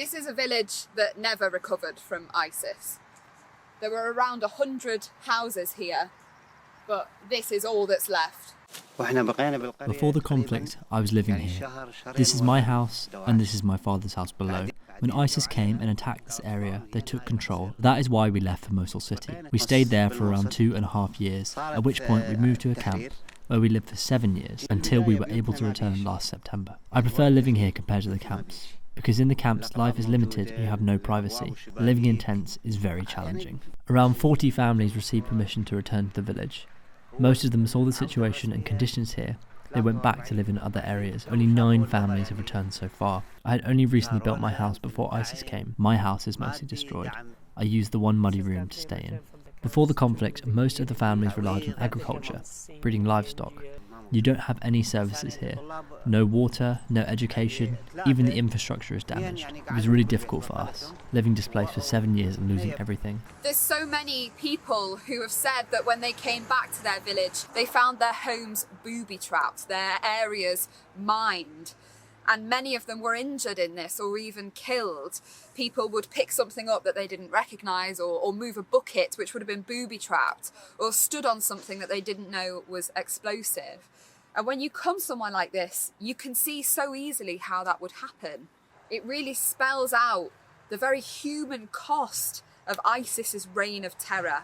This is a village that never recovered from ISIS. There were around 100 houses here, but this is all that's left. Before the conflict, I was living here. This is my house, and this is my father's house below. When ISIS came and attacked this area, they took control. That is why we left for Mosul city. We stayed there for around 2.5 years, at which point we moved to a camp where we lived for 7 years, until we were able to return last September. I prefer living here compared to the camps, because in the camps life is limited and you have no privacy. Living in tents is very challenging. Around 40 families received permission to return to the village. Most of them saw the situation and conditions here. They went back to live in other areas. Only 9 families have returned so far. I had only recently built my house before ISIS came. My house is mostly destroyed. I used the one muddy room to stay in. Before the conflict, most of the families relied on agriculture, breeding livestock. You don't have any services here. No water, no education, even the infrastructure is damaged. It was really difficult for us, living displaced for 7 years and losing everything. There's so many people who have said that when they came back to their village, they found their homes booby-trapped, their areas mined. And many of them were injured in this or even killed. People would pick something up that they didn't recognise or move a bucket which would have been booby-trapped or stood on something that they didn't know was explosive. And when you come somewhere like this, you can see so easily how that would happen. It really spells out the very human cost of ISIS's reign of terror.